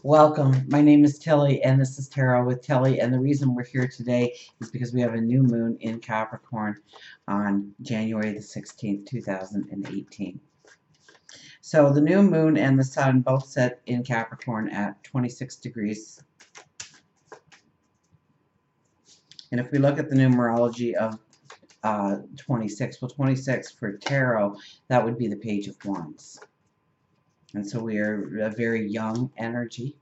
Welcome. My name is Tilly, and this is Tarot with Tilly. And the reason we're here today is because we have a new moon in Capricorn on January the 16th, 2018. So the new moon and the sun both set in Capricorn at 26 degrees. And if we look at the numerology of 26, well, 26 for tarot, that would be the Page of Wands. And so we are a very young energy.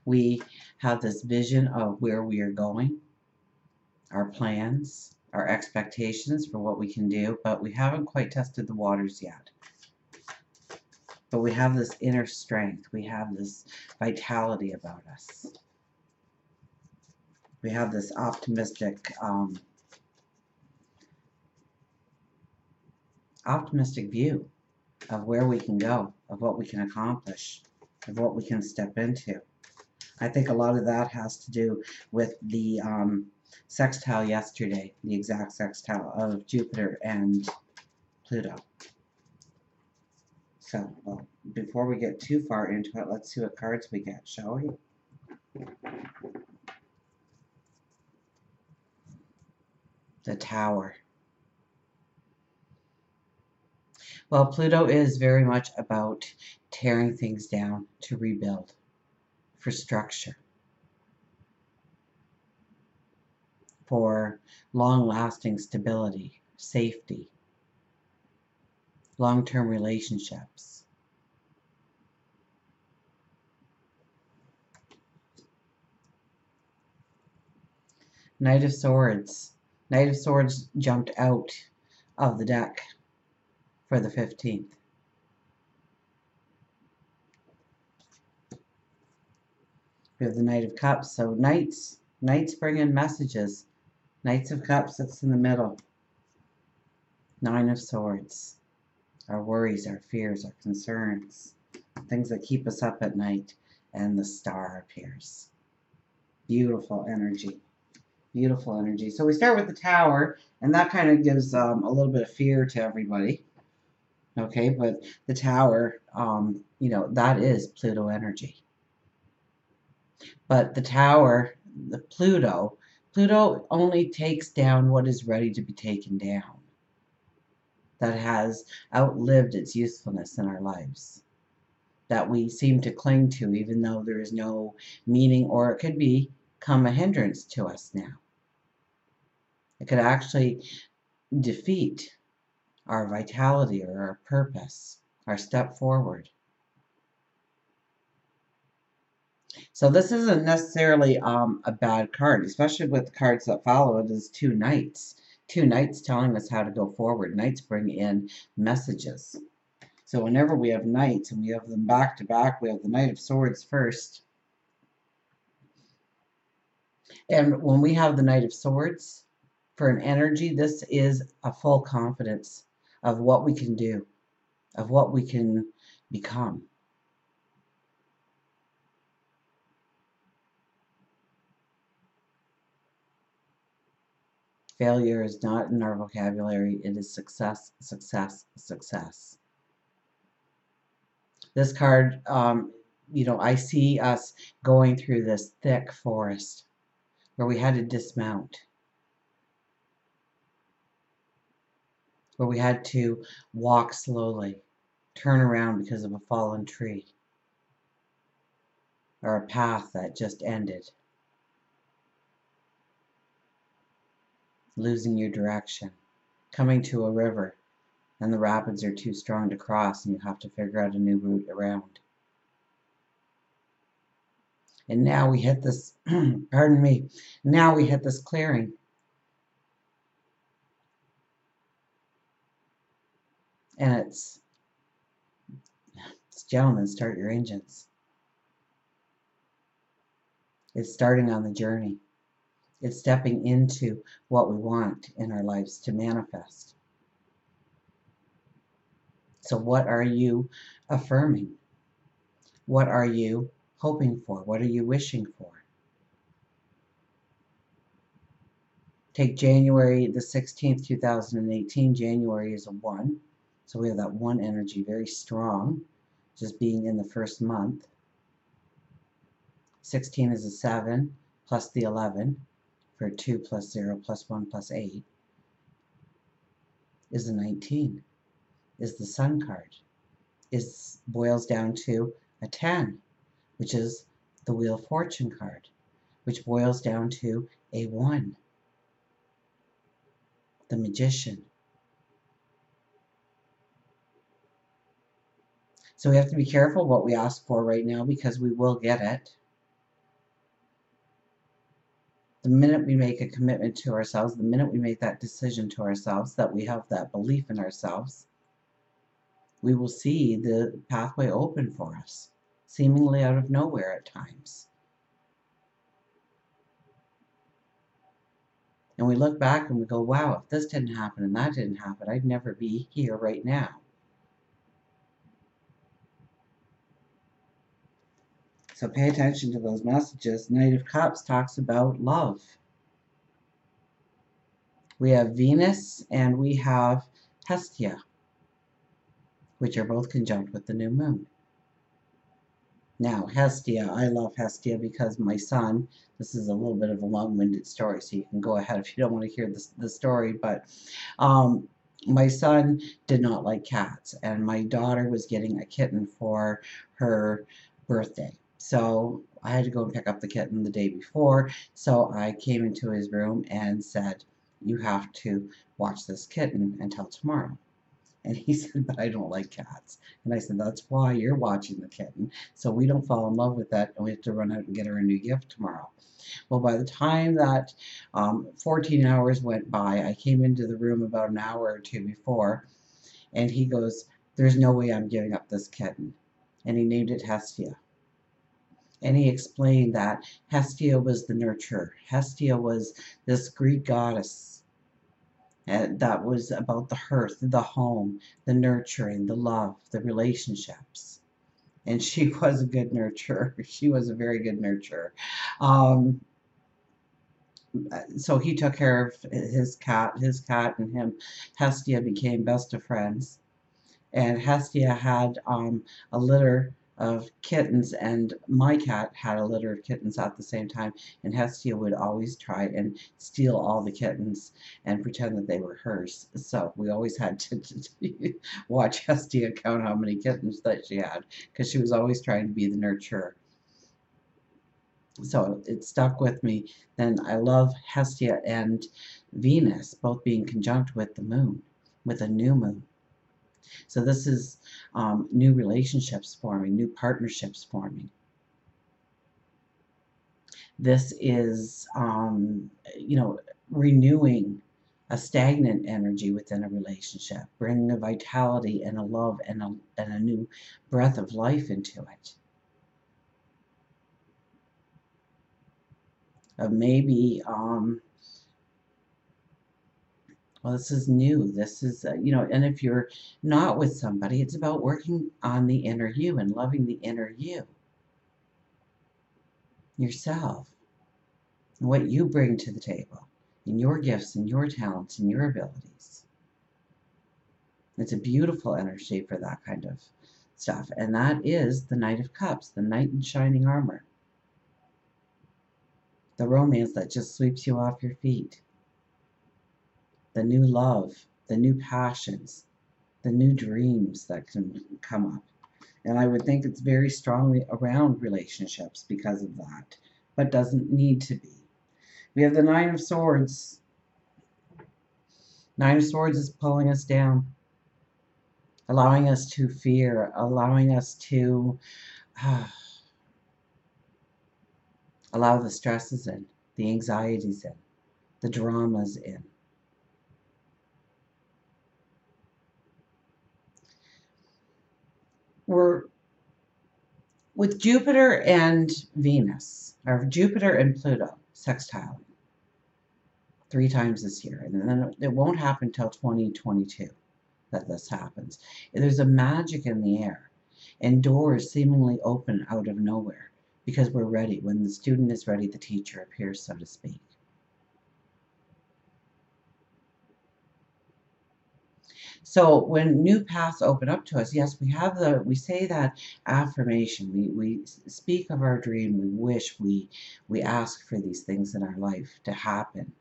We have this vision of where we are going, our plans, our expectations for what we can do, but we haven't quite tested the waters yet. But we have this inner strength. We have this vitality about us. We have this optimistic view of where we can go, of what we can accomplish, of what we can step into. I think a lot of that has to do with the sextile yesterday, the exact sextile of Jupiter and Pluto. So, well, before we get too far into it, let's see what cards we get, shall we? The Tower. Well, Pluto is very much about tearing things down to rebuild, for structure, for long-lasting stability, safety, long-term relationships. Knight of Swords. Knight of Swords jumped out of the deck for the 15th. We have the Knight of Cups. So Knights bring in messages. Knights of Cups sits in the middle. Nine of Swords. Our worries, our fears, our concerns. Things that keep us up at night. And the Star appears. Beautiful energy. Beautiful energy. So we start with the Tower. And that kind of gives a little bit of fear to everybody. Okay, but the Tower, that is Pluto energy. But the Tower, the Pluto only takes down what is ready to be taken down. That has outlived its usefulness in our lives. That we seem to cling to even though there is no meaning, or it could become a hindrance to us now. It could actually defeat our vitality or our purpose, our step forward. So this isn't necessarily a bad card, especially with the cards that follow it is two knights. Two knights telling us how to go forward. Knights bring in messages. So whenever we have knights and we have them back to back, we have the Knight of Swords first. And when we have the Knight of Swords for an energy, this is a full confidence of what we can do, of what we can become. Failure is not in our vocabulary. It is success, success, success. This card, I see us going through this thick forest where we had to dismount, where we had to walk slowly, turn around because of a fallen tree, or a path that just ended. Losing your direction, coming to a river, and the rapids are too strong to cross, and you have to figure out a new route around. And now we hit this, pardon me, now we hit this clearing. And it's gentlemen, start your engines. It's starting on the journey. It's stepping into what we want in our lives to manifest. So what are you affirming? What are you hoping for? What are you wishing for? Take January the 16th, 2018. January is a 1. So we have that 1 energy very strong, just being in the first month. 16 is a 7 plus the 11 for 2 plus 0 plus 1 plus 8 is a 19, is the Sun card. Boils down to a 10, which is the Wheel of Fortune card, which boils down to a 1, the Magician. So we have to be careful what we ask for right now, because we will get it. The minute we make a commitment to ourselves, the minute we make that decision to ourselves, that we have that belief in ourselves, we will see the pathway open for us, seemingly out of nowhere at times. And we look back and we go, wow, if this didn't happen and that didn't happen, I'd never be here right now. So pay attention to those messages. Knight of Cups talks about love. We have Venus and we have Hestia, which are both conjunct with the new moon. Now, Hestia, I love Hestia because my son, this is a little bit of a long-winded story, so you can go ahead if you don't want to hear the story, but my son did not like cats, and my daughter was getting a kitten for her birthday. So I had to go and pick up the kitten the day before, so I came into his room and said, you have to watch this kitten until tomorrow. And he said, but I don't like cats. And I said, that's why you're watching the kitten, so we don't fall in love with that and we have to run out and get her a new gift tomorrow. Well, by the time that 14 hours went by, I came into the room about an hour or two before, and he goes, there's no way I'm giving up this kitten. And he named it Hestia. And he explained that Hestia was the nurturer. Hestia was this Greek goddess. And that was about the hearth, the home, the nurturing, the love, the relationships. And she was a good nurturer. She was a very good nurturer. So he took care of his cat and him. Hestia became best of friends. And Hestia had a litter of kittens, and my cat had a litter of kittens at the same time, and Hestia would always try and steal all the kittens and pretend that they were hers. So we always had to watch Hestia count how many kittens that she had, because she was always trying to be the nurturer. So it stuck with me. Then I love Hestia and Venus both being conjunct with the moon, with a new moon. So this is new relationships forming, new partnerships forming. This is, renewing a stagnant energy within a relationship, bringing a vitality and a love and a new breath of life into it. Maybe, well, this is new. This is, and if you're not with somebody, it's about working on the inner you and loving the inner you, yourself, and what you bring to the table, and your gifts and your talents and your abilities. It's a beautiful energy for that kind of stuff. And that is the Knight of Cups, the knight in shining armor. The romance that just sweeps you off your feet. The new love, the new passions, the new dreams that can come up. And I would think it's very strongly around relationships because of that, but doesn't need to be. We have the Nine of Swords. Nine of Swords is pulling us down, allowing us to fear, allowing us to allow the stresses in, the anxieties in, the dramas in. We're with Jupiter and Venus, or Jupiter and Pluto sextiling 3 times this year, and then it won't happen until 2022 that this happens. There's a magic in the air, and doors seemingly open out of nowhere because we're ready. When the student is ready, the teacher appears, so to speak. So when new paths open up to us, yes, we say that affirmation. We speak of our dream. We wish, we ask for these things in our life to happen,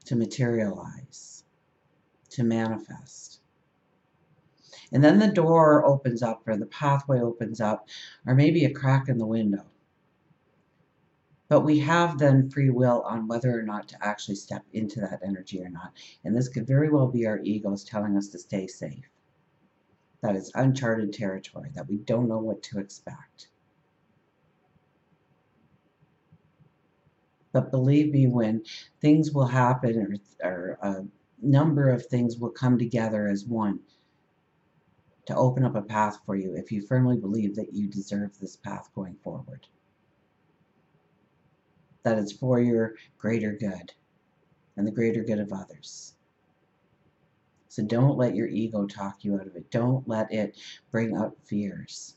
to materialize, to manifest. And then the door opens up, or the pathway opens up, or maybe a crack in the window. But we have then free will on whether or not to actually step into that energy or not. And this could very well be our egos telling us to stay safe. That it's uncharted territory, that we don't know what to expect. But believe me, when things will happen, or a number of things will come together as one to open up a path for you, if you firmly believe that you deserve this path going forward, that it's for your greater good and the greater good of others. So don't let your ego talk you out of it. Don't let it bring up fears.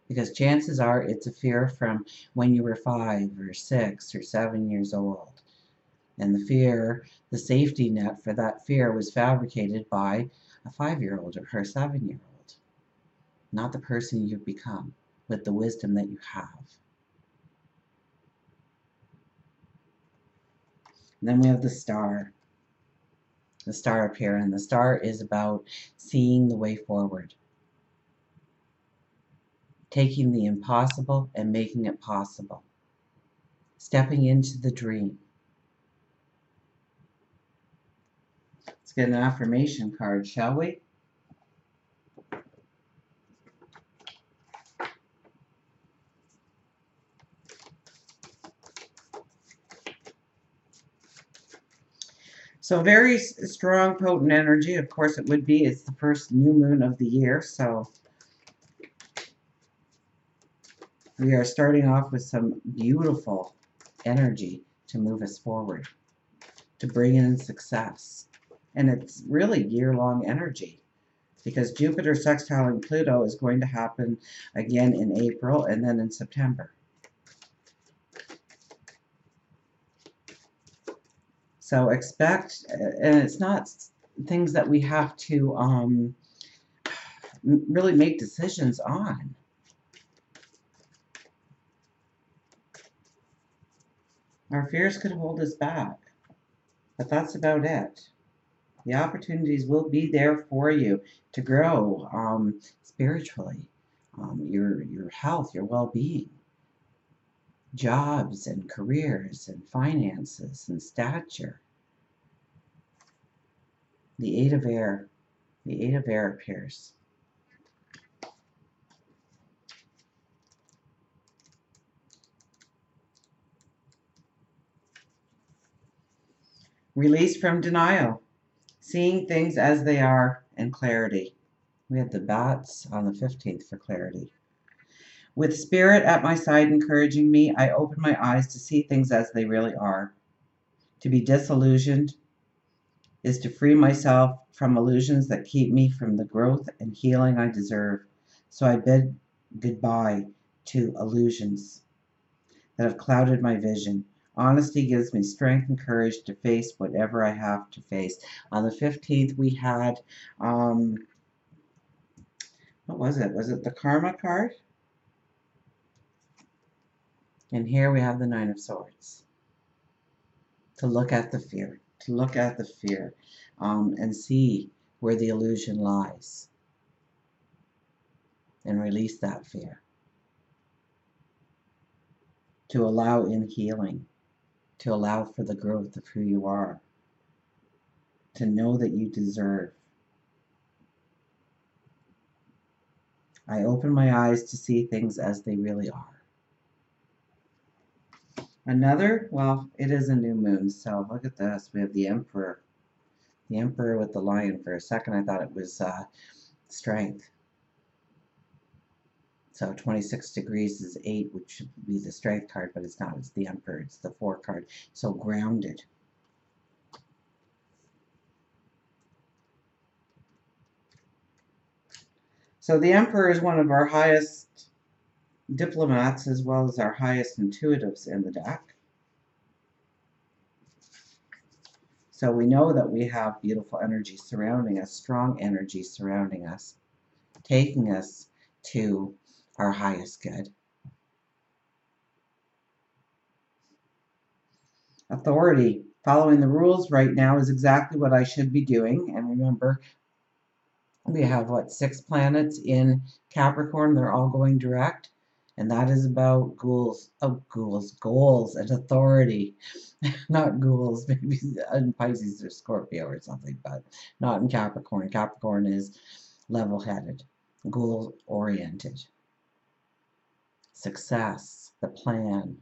Because chances are it's a fear from when you were 5 or 6 or 7 years old. And the fear, the safety net for that fear was fabricated by a 5-year-old or a 7-year-old. Not the person you've become with the wisdom that you have. And then we have the star. The star up here. And the star is about seeing the way forward. Taking the impossible and making it possible. Stepping into the dream. Let's get an affirmation card, shall we? So very strong, potent energy. Of course it would be. It's the first new moon of the year. So we are starting off with some beautiful energy to move us forward, to bring in success. And it's really year-long energy, because Jupiter sextiling Pluto is going to happen again in April and then in September. So expect, and it's not things that we have to really make decisions on. Our fears could hold us back, but that's about it. The opportunities will be there for you to grow spiritually, your health, your well-being, jobs and careers and finances and stature. The Eight of Air. The Eight of Air appears. Release from denial. Seeing things as they are, and clarity. We had the bats on the 15th for clarity. With spirit at my side encouraging me, I open my eyes to see things as they really are. To be disillusioned is to free myself from illusions that keep me from the growth and healing I deserve. So I bid goodbye to illusions that have clouded my vision. Honesty gives me strength and courage to face whatever I have to face. On the 15th, we had, what was it? Was it the Karma card? And here we have the Nine of Swords. To look at the fear. To look at the fear. And see where the illusion lies. And release that fear. To allow in healing. To allow for the growth of who you are. To know that you deserve. I open my eyes to see things as they really are. Another, well, it is a new moon, so look at this. We have the Emperor. The Emperor with the lion. For a second, I thought it was strength. So 26 degrees is 8, which should be the strength card, but it's not. It's the Emperor. It's the 4 card. So grounded. So the Emperor is one of our highest diplomats as well as our highest intuitives in the deck. So we know that we have beautiful energy surrounding us, strong energy surrounding us, taking us to our highest good. Authority. Following the rules right now is exactly what I should be doing. And remember, we have, what, 6 planets in Capricorn. They're all going direct. And that is about goals and authority. Not ghouls, maybe in Pisces or Scorpio or something, but not in Capricorn. Capricorn is level-headed, goal-oriented. Success, the plan.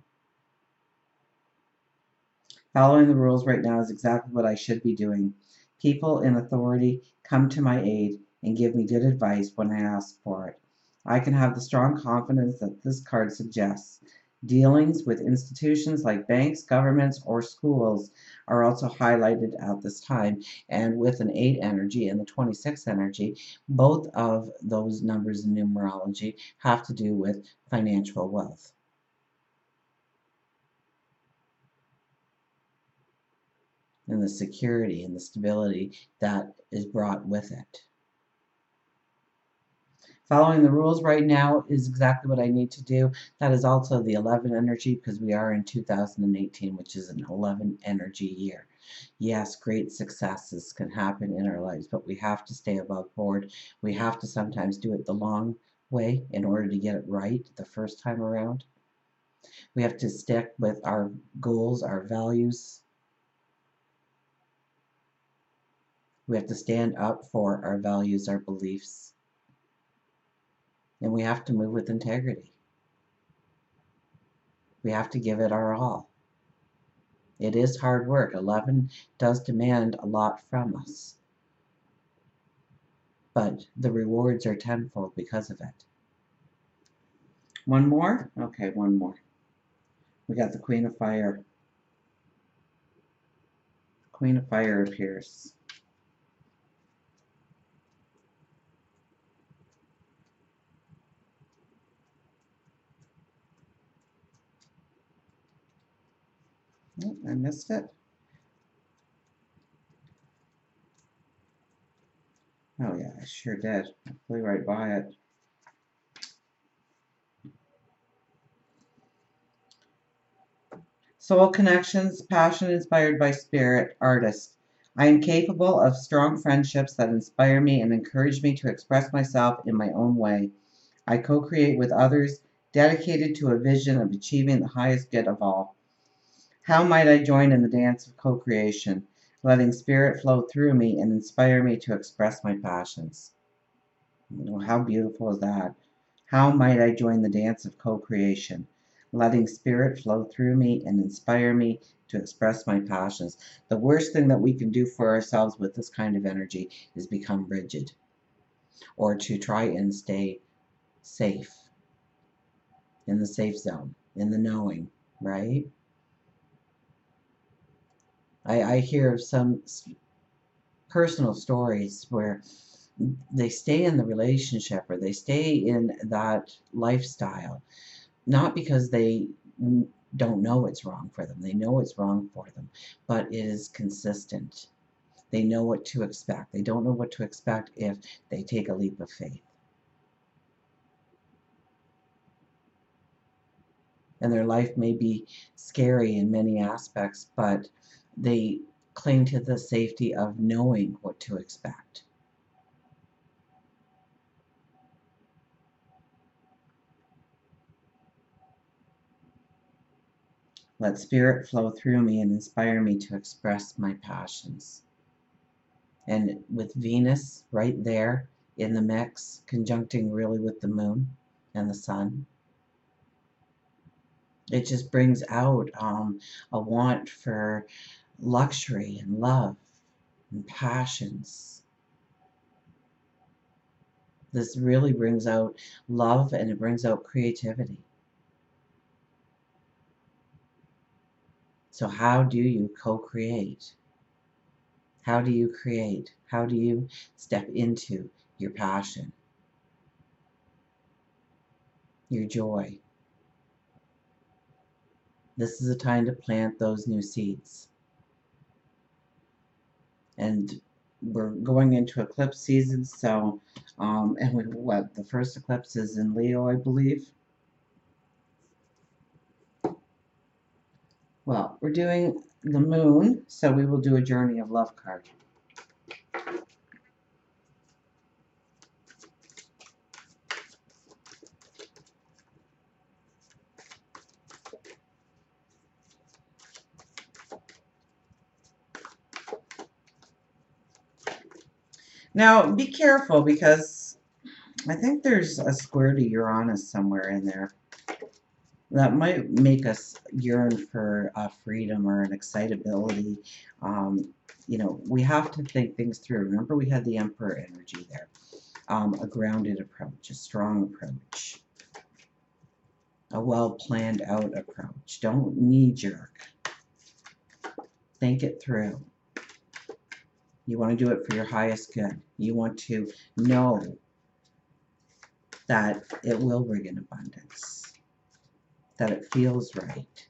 Following the rules right now is exactly what I should be doing. People in authority come to my aid and give me good advice when I ask for it. I can have the strong confidence that this card suggests. Dealings with institutions like banks, governments, or schools are also highlighted at this time. And with an 8 energy and the 26 energy, both of those numbers in numerology have to do with financial wealth. And the security and the stability that is brought with it. Following the rules right now is exactly what I need to do. That is also the 11 energy, because we are in 2018, which is an 11 energy year. Yes, great successes can happen in our lives, but we have to stay above board. We have to sometimes do it the long way in order to get it right the first time around. We have to stick with our goals, our values. We have to stand up for our values, our beliefs. And we have to move with integrity. We have to give it our all. It is hard work. 11 does demand a lot from us. But the rewards are tenfold because of it. One more? Okay, one more. We got the Queen of Fire. Queen of Fire appears. Oh, I missed it. Oh yeah, I sure did. I flew right by it. Soul connections, passion inspired by spirit, artist. I am capable of strong friendships that inspire me and encourage me to express myself in my own way. I co-create with others, dedicated to a vision of achieving the highest good of all. How might I join in the dance of co-creation, letting spirit flow through me and inspire me to express my passions? How beautiful is that? How might I join the dance of co-creation, letting spirit flow through me and inspire me to express my passions? The worst thing that we can do for ourselves with this kind of energy is become rigid, or to try and stay safe, in the safe zone, in the knowing, right? I hear of some personal stories where they stay in the relationship or they stay in that lifestyle, not because they don't know it's wrong for them. They know it's wrong for them, but it is consistent. They know what to expect. They don't know what to expect if they take a leap of faith. And their life may be scary in many aspects, but they cling to the safety of knowing what to expect. Let spirit flow through me and inspire me to express my passions. And with Venus right there in the mix, conjuncting really with the moon and the sun, it just brings out a want for luxury and love and passions. This really brings out love and it brings out creativity. So how do you co-create? How do you create? How do you step into your passion, your joy? This is a time to plant those new seeds. And we're going into eclipse season, so and the first eclipse is in Leo, I believe. Well, we're doing the moon, so we will do a journey of love card. Now, be careful because I think there's a square to Uranus somewhere in there. That might make us yearn for freedom or an excitability. You know, we have to think things through. Remember, we had the Emperor energy there. A grounded approach, a strong approach, a well-planned out approach. Don't knee-jerk. Think it through. You want to do it for your highest good. You want to know that it will bring in abundance, that it feels right.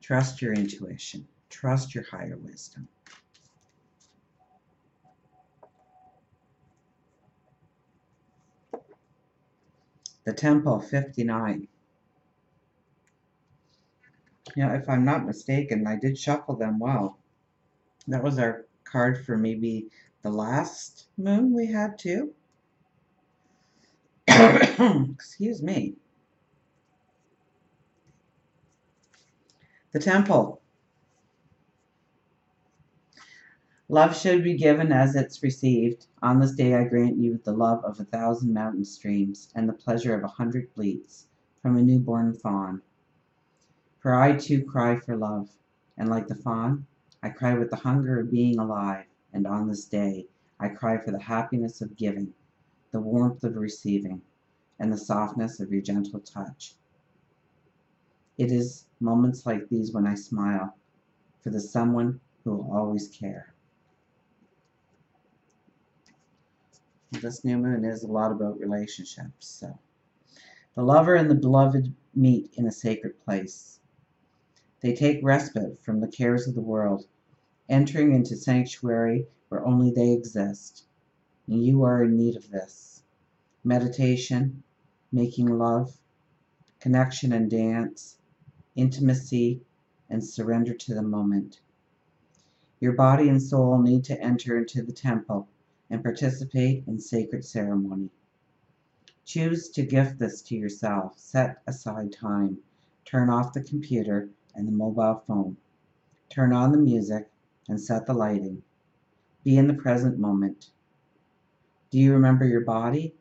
Trust your intuition. Trust your higher wisdom. The Temple, 59. Yeah, if I'm not mistaken, I did shuffle them well. That was our card for maybe the last moon we had too. Excuse me. The Temple. Love should be given as it's received. On this day I grant you the love of 1,000 mountain streams and the pleasure of 100 bleats from a newborn fawn. For I too cry for love, and like the fawn, I cry with the hunger of being alive, and on this day I cry for the happiness of giving, the warmth of receiving, and the softness of your gentle touch. It is moments like these when I smile for the someone who will always care. This new moon is a lot about relationships. So, the lover and the beloved meet in a sacred place. They take respite from the cares of the world, entering into sanctuary where only they exist. And you are in need of this. Meditation, making love, connection and dance, intimacy, and surrender to the moment. Your body and soul need to enter into the temple and participate in sacred ceremony. Choose to gift this to yourself. Set aside time. Turn off the computer and the mobile phone. Turn on the music and set the lighting. Be in the present moment. Do you remember your body?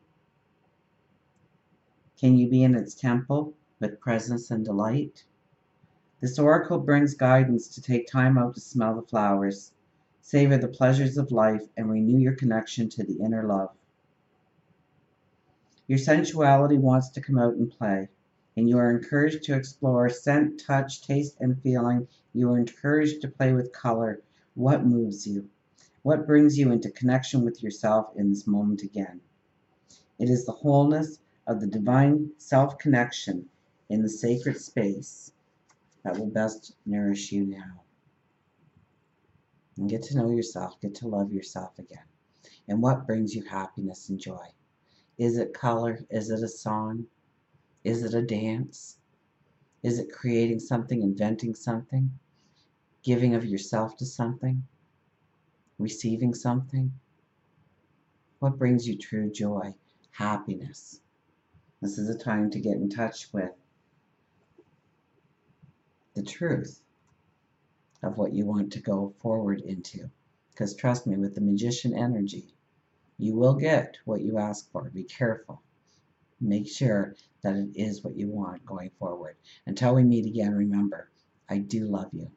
Can you be in its temple with presence and delight? This oracle brings guidance to take time out to smell the flowers, savor the pleasures of life, and renew your connection to the inner love. Your sensuality wants to come out and play, and you are encouraged to explore scent, touch, taste, and feeling. You are encouraged to play with color. What moves you? What brings you into connection with yourself in this moment again? It is the wholeness of the divine self-connection in the sacred space that will best nourish you now. And get to know yourself, get to love yourself again. And what brings you happiness and joy? Is it color? Is it a song? Is it a dance? Is it creating something, inventing something, giving of yourself to something, receiving something? What brings you true joy, happiness? This is a time to get in touch with the truth of what you want to go forward into. Because trust me, with the magician energy, you will get what you ask for. Be careful. Make sure that it is what you want going forward. Until we meet again, remember, I do love you.